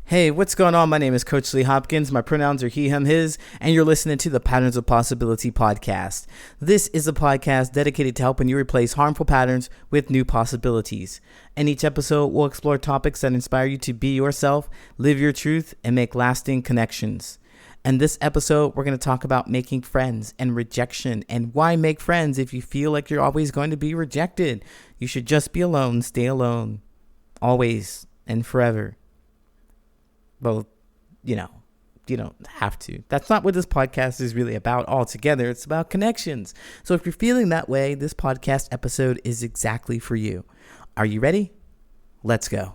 Hey, what's going on? My name is Coach Lee Hopkins. My pronouns are he, him, his, and you're listening to the Patterns of Possibility podcast. This is a podcast dedicated to helping you replace harmful patterns with new possibilities. In each episode, we'll explore topics that inspire you to be yourself, live your truth, and make lasting connections. In this episode, we're going to talk about making friends and rejection and why make friends if you feel like you're always going to be rejected. You should just be alone, stay alone, always and forever. Well, you don't have to. That's not what this podcast is really about altogether. It's about connections. So if you're feeling that way, this podcast episode is exactly for you. Are you ready? Let's go.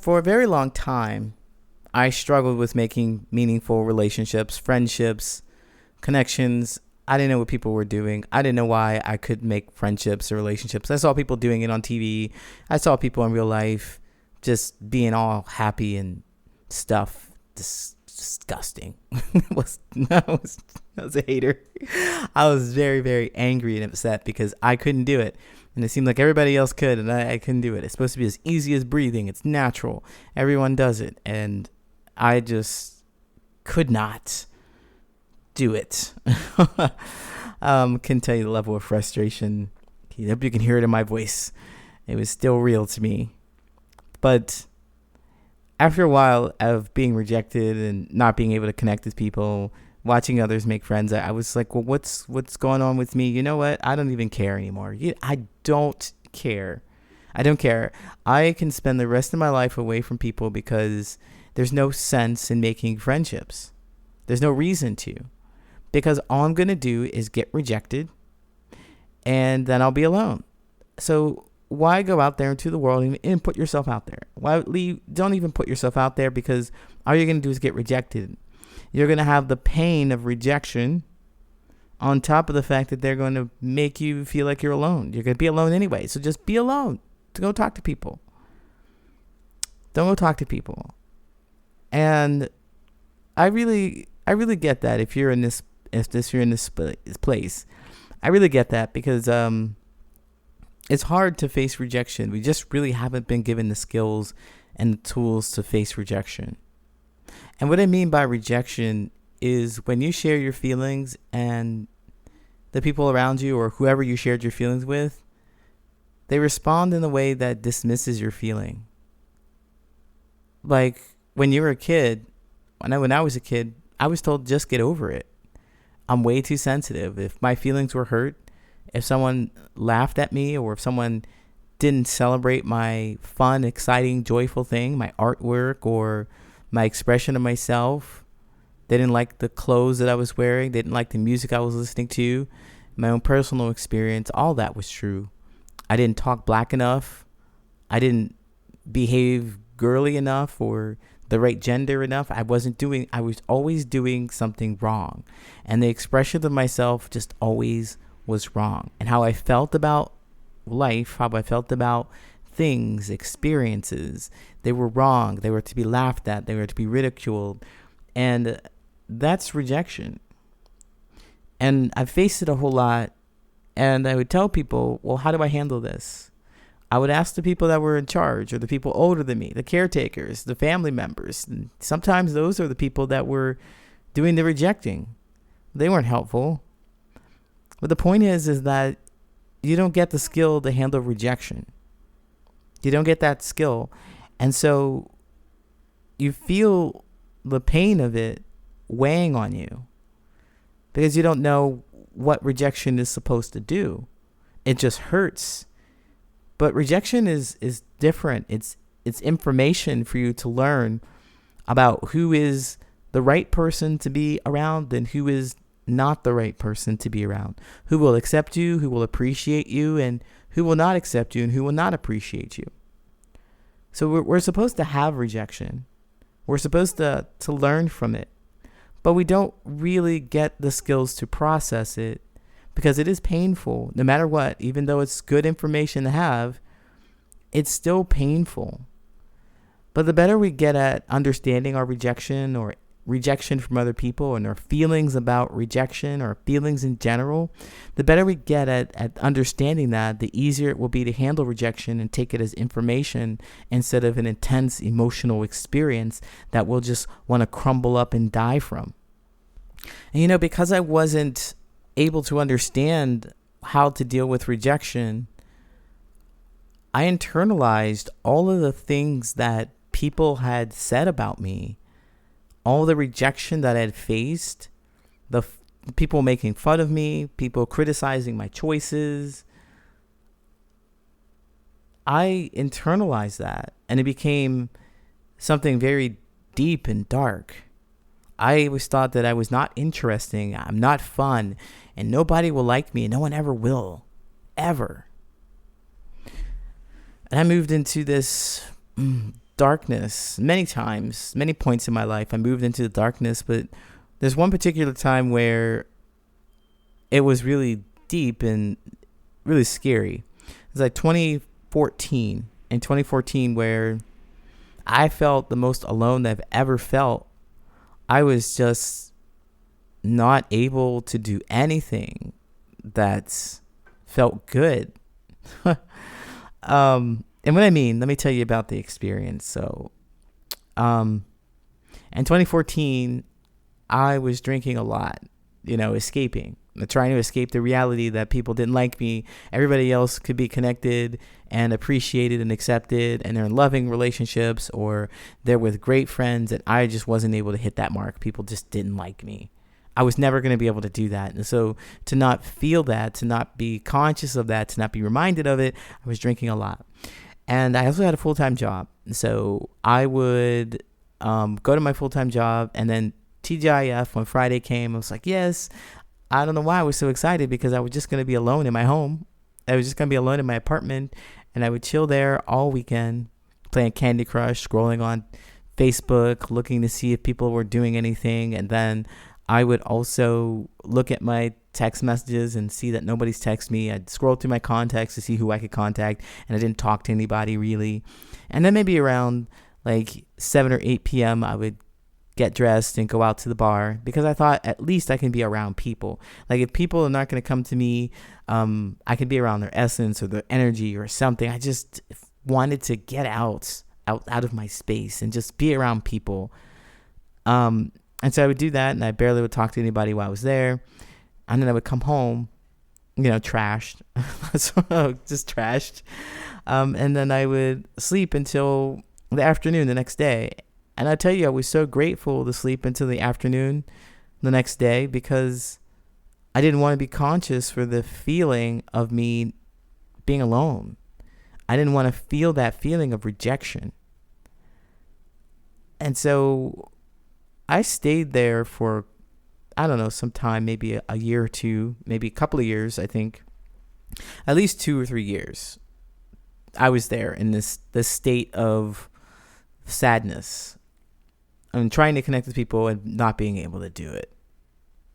For a very long time, I struggled with making meaningful relationships, friendships, connections. I didn't know what people were doing. I didn't know why I could make friendships or relationships. I saw people doing it on TV. I saw people in real life just being all happy and stuff. Disgusting. I was a hater. I was very, very angry and upset because I couldn't do it. And it seemed like everybody else could, and I couldn't do it. It's supposed to be as easy as breathing. It's natural. Everyone does it. And I just could not do it. Can tell you the level of frustration. I hope you can hear it in my voice. It was still real to me. But after a while of being rejected and not being able to connect with people, watching others make friends, I was like, well, what's going on with me? You know what? I don't even care anymore. I don't care. I don't care. I can spend the rest of my life away from people because there's no sense in making friendships. There's no reason to. Because all I'm going to do is get rejected and then I'll be alone. So why go out there into the world and put yourself out there? Don't even put yourself out there, because all you're going to do is get rejected. You're going to have the pain of rejection on top of the fact that they're going to make you feel like you're alone. You're going to be alone anyway. So just be alone. Go talk to people. Don't go talk to people. And I really get that if you're in this place. I really get that because it's hard to face rejection. We just really haven't been given the skills and the tools to face rejection. And what I mean by rejection is when you share your feelings and the people around you or whoever you shared your feelings with, they respond in a way that dismisses your feeling. Like when you were a kid, when I was a kid, I was told just get over it. I'm way too sensitive. If my feelings were hurt, if someone laughed at me or if someone didn't celebrate my fun, exciting, joyful thing, my artwork or my expression of myself, they didn't like the clothes that I was wearing, they didn't like the music I was listening to, my own personal experience, all that was true. I didn't talk black enough. I didn't behave girly enough or the right gender enough. I was always doing something wrong. And the expression of myself just always was wrong. And how I felt about life, how I felt about things, experiences, they were wrong. They were to be laughed at. They were to be ridiculed. And that's rejection. And I faced it a whole lot. And I would tell people, well, how do I handle this? I would ask the people that were in charge or the people older than me, the caretakers, the family members. And sometimes those are the people that were doing the rejecting. They weren't helpful. But the point is that you don't get the skill to handle rejection. You don't get that skill. And so you feel the pain of it weighing on you because you don't know what rejection is supposed to do. It just hurts. But rejection is different. It's information for you to learn about who is the right person to be around and who is not the right person to be around. Who will accept you, who will appreciate you, and who will not accept you and who will not appreciate you. So we're supposed to have rejection. We're supposed to learn from it. But we don't really get the skills to process it because it is painful no matter what. Even though it's good information to have, it's still painful. But the better we get at understanding our rejection or rejection from other people and our feelings about rejection or feelings in general, the better we get at understanding that, the easier it will be to handle rejection and take it as information instead of an intense emotional experience that we'll just want to crumble up and die from. And because I wasn't able to understand how to deal with rejection, I internalized all of the things that people had said about me, all the rejection that I had faced, the people making fun of me, people criticizing my choices. I internalized that, and it became something very deep and dark. I always thought that I was not interesting, I'm not fun, and nobody will like me, and no one ever will, ever. And I moved into this darkness many times, many points in my life. I moved into the darkness, but there's one particular time where it was really deep and really scary. It was like 2014. In 2014, where I felt the most alone that I've ever felt. I was just not able to do anything that felt good. And what I mean, let me tell you about the experience. So, in 2014, I was drinking a lot, escaping, trying to escape the reality that people didn't like me. Everybody else could be connected and appreciated and accepted, and they're in loving relationships or they're with great friends, and I just wasn't able to hit that mark. People just didn't like me. I was never going to be able to do that. And so to not feel that, to not be conscious of that, to not be reminded of it, I was drinking a lot. And I also had a full-time job. So I would go to my full-time job, and then TGIF, when Friday came, I was like, yes. I don't know why I was so excited, because I was just going to be alone in my home. I was just going to be alone in my apartment, and I would chill there all weekend, playing Candy Crush, scrolling on Facebook, looking to see if people were doing anything. And then I would also look at my text messages and see that nobody's texted me. I'd scroll through my contacts to see who I could contact, and I didn't talk to anybody really. And then maybe around like 7 or 8 p.m., I would get dressed and go out to the bar, because I thought at least I can be around people. Like, if people are not going to come to me, I can be around their essence or their energy or something. I just wanted to get out of my space and just be around people. And so I would do that, and I barely would talk to anybody while I was there. And then I would come home, trashed, just trashed. And then I would sleep until the afternoon the next day. And I tell you, I was so grateful to sleep until the afternoon the next day, because I didn't want to be conscious for the feeling of me being alone. I didn't want to feel that feeling of rejection. And so I stayed there for, I don't know, some time, maybe a year or two, maybe a couple of years, I think. At least 2 or 3 years. I was there in this state of sadness. I'm trying to connect with people and not being able to do it.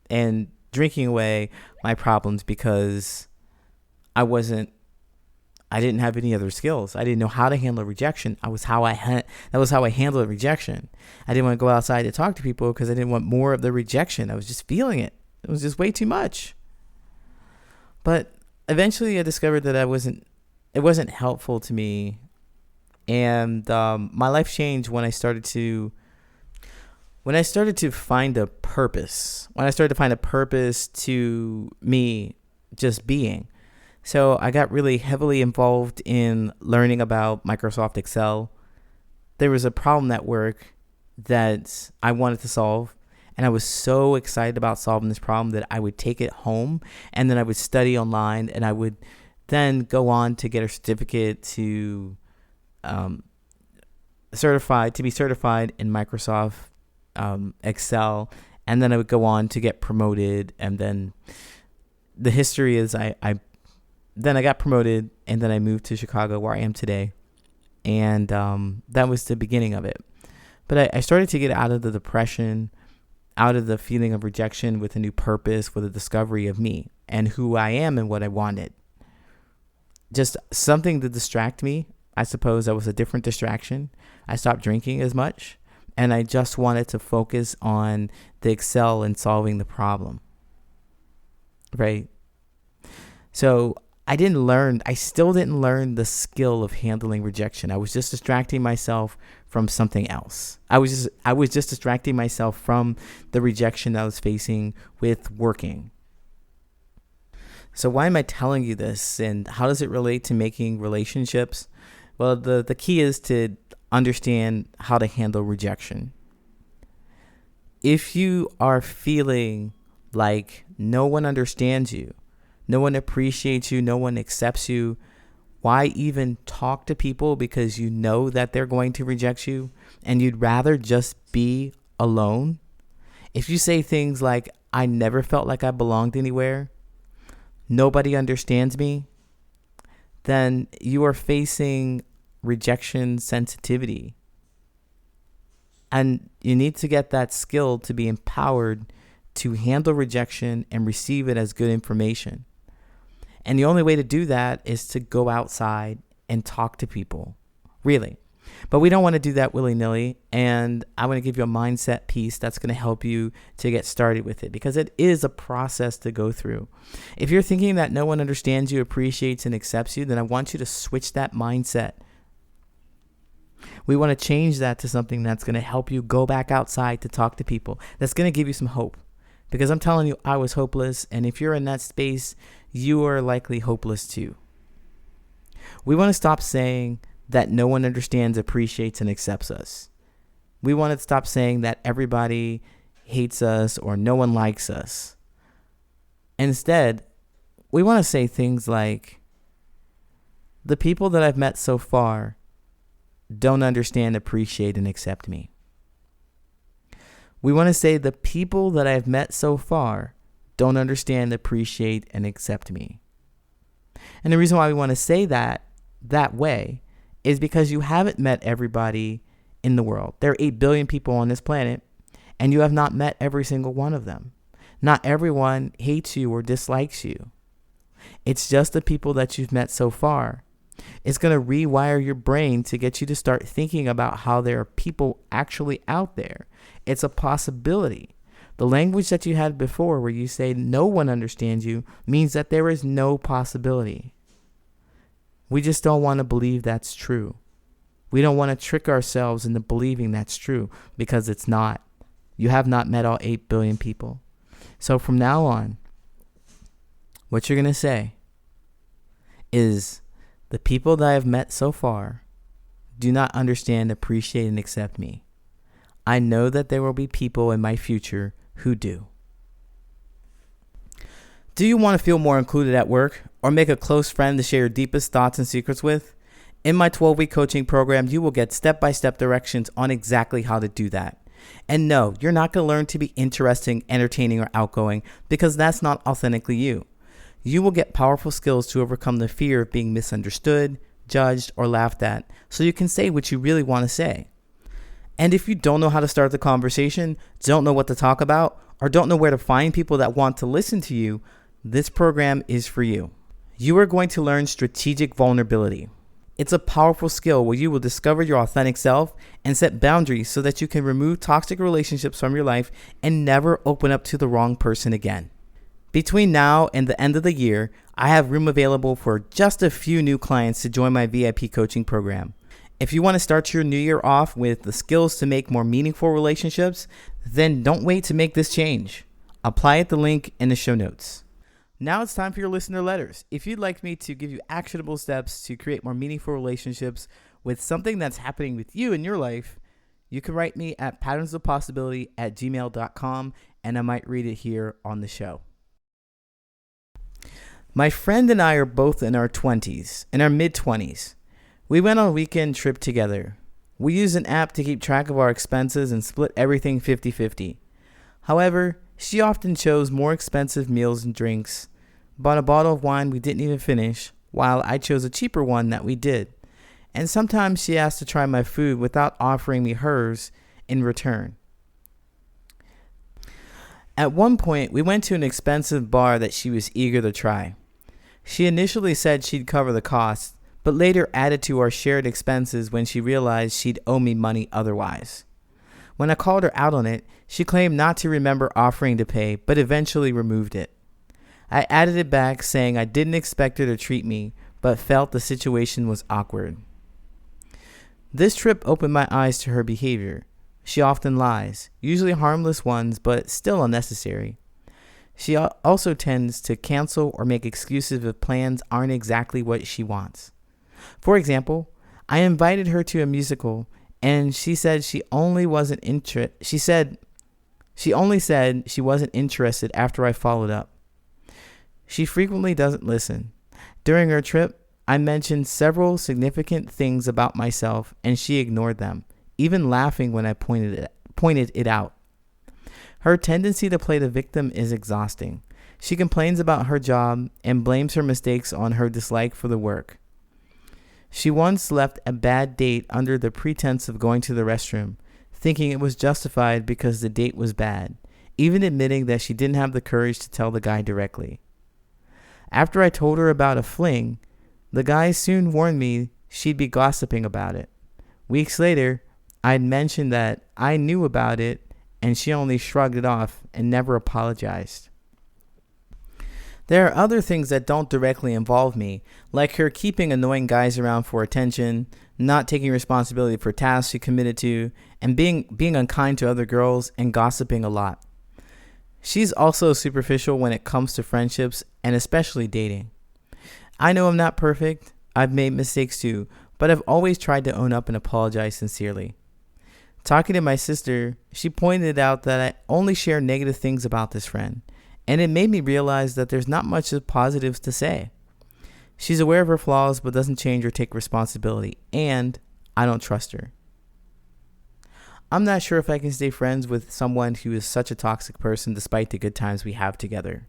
And drinking away my problems, because I didn't have any other skills. I didn't know how to handle rejection. That was how I handled rejection. I didn't want to go outside to talk to people because I didn't want more of the rejection. I was just feeling it. It was just way too much. But eventually I discovered that it wasn't helpful to me. And my life changed when I started to find a purpose. When I started to find a purpose to me just being. So I got really heavily involved in learning about Microsoft Excel. There was a problem at work that I wanted to solve, and I was so excited about solving this problem that I would take it home, and then I would study online, and I would then go on to get a certificate to be certified in Microsoft Excel, and then I would go on to get promoted. And then the history is then I got promoted, and then I moved to Chicago, where I am today. And that was the beginning of it. But I started to get out of the depression, out of the feeling of rejection, with a new purpose, with a discovery of me and who I am and what I wanted. Just something to distract me I suppose that was a different distraction. I stopped drinking as much, and I just wanted to focus on the excel in solving the problem. Right? So I still didn't learn the skill of handling rejection. I was just distracting myself from something else. I was just distracting myself from the rejection I was facing with working. So why am I telling you this, and how does it relate to making relationships? Well, the key is to understand how to handle rejection. If you are feeling like no one understands you, no one appreciates you, no one accepts you, why even talk to people because you know that they're going to reject you and you'd rather just be alone? If you say things like, I never felt like I belonged anywhere, nobody understands me, then you are facing rejection sensitivity. And you need to get that skill to be empowered to handle rejection and receive it as good information. And the only way to do that is to go outside and talk to people, really. But we don't want to do that willy-nilly, and I want to give you a mindset piece that's going to help you to get started with it, because it is a process to go through. If you're thinking that no one understands you, appreciates, and accepts you, then I want you to switch that mindset. We want to change that to something that's going to help you go back outside to talk to people. That's going to give you some hope, because I'm telling you, I was hopeless, and if you're in that space, you are likely hopeless too. We want to stop saying that no one understands, appreciates, and accepts us. We want to stop saying that everybody hates us or no one likes us. Instead, we want to say things like, the people that I've met so far don't understand, appreciate, and accept me. We want to say the people that I've met so far don't understand, appreciate, and accept me. And the reason why we want to say that way is because you haven't met everybody in the world. There are 8 billion people on this planet, and you have not met every single one of them. Not everyone hates you or dislikes you. It's just the people that you've met so far. It's going to rewire your brain to get you to start thinking about how there are people actually out there. It's a possibility. The language that you had before, where you say no one understands you, means that there is no possibility. We just don't want to believe that's true. We don't want to trick ourselves into believing that's true, because it's not. You have not met all 8 billion people. So from now on, what you're going to say is, the people that I've met so far do not understand, appreciate, and accept me. I know that there will be people in my future who do. Do you want to feel more included at work, or make a close friend to share your deepest thoughts and secrets with? In my 12-week coaching program, you will get step-by-step directions on exactly how to do that. And no, you're not going to learn to be interesting, entertaining, or outgoing, because that's not authentically you. You will get powerful skills to overcome the fear of being misunderstood, judged, or laughed at, so you can say what you really want to say. And if you don't know how to start the conversation, don't know what to talk about, or don't know where to find people that want to listen to you, this program is for you. You are going to learn strategic vulnerability. It's a powerful skill where you will discover your authentic self and set boundaries so that you can remove toxic relationships from your life and never open up to the wrong person again. Between now and the end of the year, I have room available for just a few new clients to join my VIP coaching program. If you want to start your new year off with the skills to make more meaningful relationships, then don't wait to make this change. Apply at the link in the show notes. Now it's time for your listener letters. If you'd like me to give you actionable steps to create more meaningful relationships with something that's happening with you in your life, you can write me at patternsofpossibility@gmail.com, and I might read it here on the show. My friend and I are both in our mid-20s. We went on a weekend trip together. We used an app to keep track of our expenses and split everything 50-50. However, she often chose more expensive meals and drinks, bought a bottle of wine we didn't even finish, while I chose a cheaper one that we did. And sometimes she asked to try my food without offering me hers in return. At one point, we went to an expensive bar that she was eager to try. She initially said she'd cover the cost, but later added to our shared expenses when she realized she'd owe me money otherwise. When I called her out on it, she claimed not to remember offering to pay, but eventually removed it. I added it back, saying I didn't expect her to treat me, but felt the situation was awkward. This trip opened my eyes to her behavior. She often lies, usually harmless ones, but still unnecessary. She also tends to cancel or make excuses if plans aren't exactly what she wants. For example, I invited her to a musical, and she said she only said she wasn't interested after I followed up. She frequently doesn't listen. During our trip, I mentioned several significant things about myself, and she ignored them, even laughing when I pointed it out. Her tendency to play the victim is exhausting. She complains about her job and blames her mistakes on her dislike for the work. She once left a bad date under the pretense of going to the restroom, thinking it was justified because the date was bad, even admitting that she didn't have the courage to tell the guy directly. After I told her about a fling, the guy soon warned me she'd be gossiping about it. Weeks later, I'd mentioned that I knew about it, and she only shrugged it off and never apologized. There are other things that don't directly involve me, like her keeping annoying guys around for attention, not taking responsibility for tasks she committed to, and being unkind to other girls and gossiping a lot. She's also superficial when it comes to friendships and especially dating. I know I'm not perfect. I've made mistakes too, but I've always tried to own up and apologize sincerely. Talking to my sister, she pointed out that I only share negative things about this friend, and it made me realize that there's not much of positives to say. She's aware of her flaws but doesn't change or take responsibility, and I don't trust her. I'm not sure if I can stay friends with someone who is such a toxic person despite the good times we have together.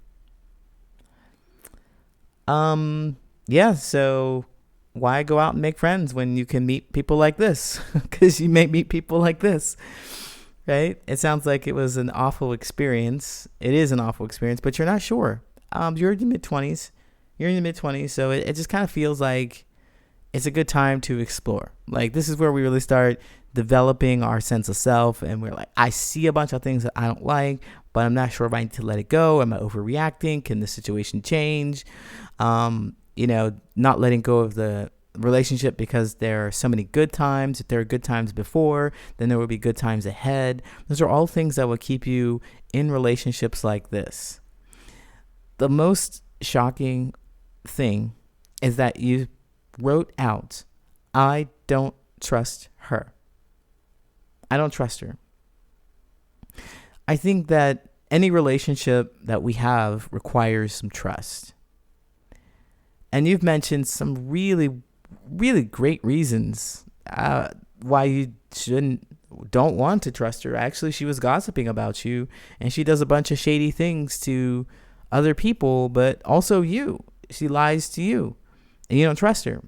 So why go out and make friends when you can meet people like this? Because you may meet people like this, right? It sounds like it was an awful experience. It is an awful experience, but you're not sure. You're in the mid-20s. So it just kind of feels like it's a good time to explore. Like, this is where we really start developing our sense of self, and we're like, I see a bunch of things that I don't like, but I'm not sure if I need to let it go. Am I overreacting? Can the situation change? Not letting go of the relationship because there are so many good times. If there are good times before, then there will be good times ahead. Those are all things that will keep you in relationships like this. The most shocking thing is that you wrote out, I don't trust her. I don't trust her. I think that any relationship that we have requires some trust. And you've mentioned some really, really great reasons why you don't want to trust her. Actually, she was gossiping about you, and she does a bunch of shady things to other people, but also you. She lies to you, and you don't trust her.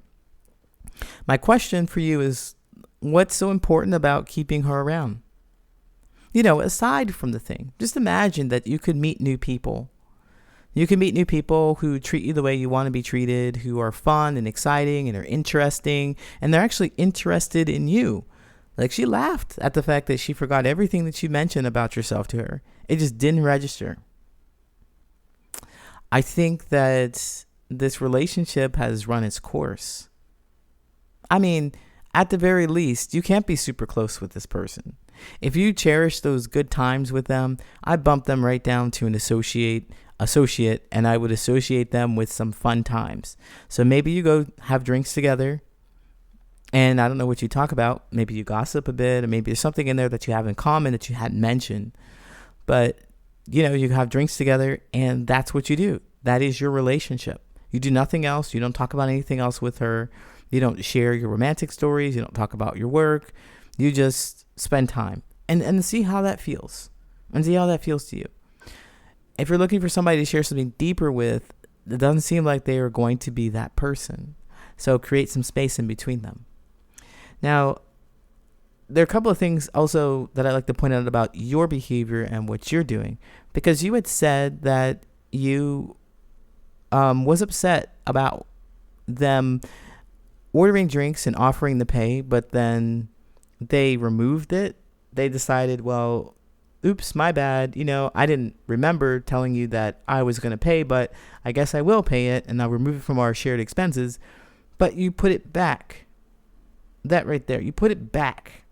My question for you is, what's so important about keeping her around? Aside from the thing, just imagine that you could meet new people. You can meet new people who treat you the way you want to be treated, who are fun and exciting and are interesting, and they're actually interested in you. Like, she laughed at the fact that she forgot everything that you mentioned about yourself to her. It just didn't register. I think that this relationship has run its course. I mean, at the very least, you can't be super close with this person. If you cherish those good times with them, I bump them right down to an associate, and I would associate them with some fun times. So maybe you go have drinks together, and I don't know what you talk about. Maybe you gossip a bit, or maybe there's something in there that you have in common that you hadn't mentioned. But, you have drinks together, and that's what you do. That is your relationship. You do nothing else. You don't talk about anything else with her. You don't share your romantic stories. You don't talk about your work. You just spend time and see how that feels, and see how that feels to you. If you're looking for somebody to share something deeper with, it doesn't seem like they are going to be that person. So create some space in between them. Now, there are a couple of things also that I'd like to point out about your behavior and what you're doing, because you had said that you was upset about them ordering drinks and offering to pay, but then they removed it. They decided, well, oops, my bad. I didn't remember telling you that I was going to pay, but I guess I will pay it and I'll remove it from our shared expenses. But you put it back. That right there, you put it back.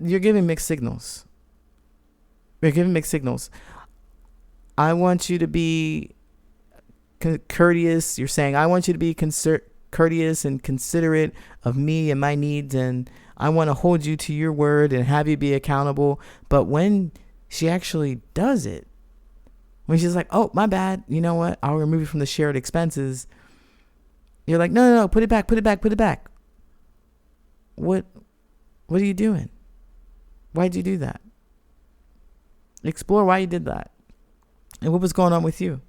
You're giving mixed signals. I want you to be courteous. You're saying, I want you to be courteous and considerate of me and my needs, and I want to hold you to your word and have you be accountable. But when she actually does it, when she's like, oh, my bad, you know what, I'll remove it from the shared expenses, you're like, no, put it back. What are you doing? Why'd you do that? Explore why you did that. And what was going on with you?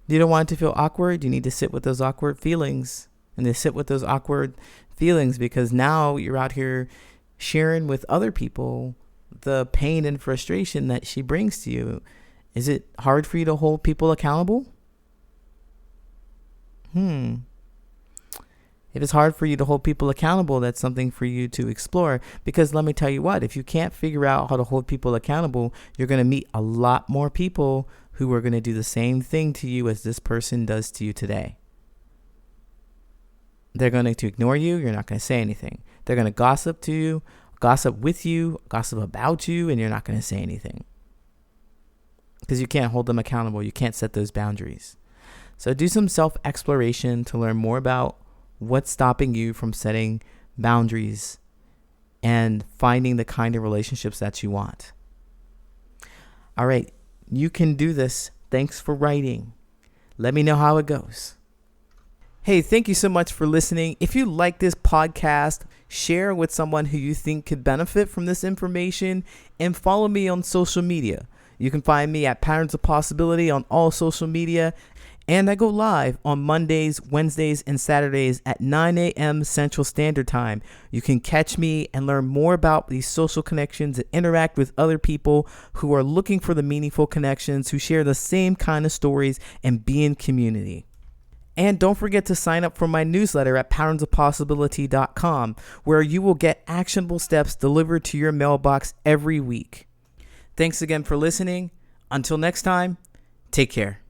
You don't want it to feel awkward. You need to sit with those awkward feelings. And to sit with those awkward feelings, because now you're out here sharing with other people the pain and frustration that she brings to you. Is it hard for you to hold people accountable? If it's hard for you to hold people accountable, that's something for you to explore. Because let me tell you what, if you can't figure out how to hold people accountable, you're going to meet a lot more people who are going to do the same thing to you as this person does to you today. They're going to ignore you. You're not going to say anything. They're going to gossip to you, gossip with you, gossip about you, and you're not going to say anything. Because you can't hold them accountable. You can't set those boundaries. So do some self-exploration to learn more about what's stopping you from setting boundaries and finding the kind of relationships that you want. All right, you can do this. Thanks for writing. Let me know how it goes. Hey, thank you so much for listening. If you like this podcast, share with someone who you think could benefit from this information, and follow me on social media. You can find me at Patterns of Possibility on all social media. And I go live on Mondays, Wednesdays, and Saturdays at 9 a.m. Central Standard Time. You can catch me and learn more about these social connections and interact with other people who are looking for the meaningful connections, who share the same kind of stories, and be in community. And don't forget to sign up for my newsletter at patternsofpossibility.com, where you will get actionable steps delivered to your mailbox every week. Thanks again for listening. Until next time, take care.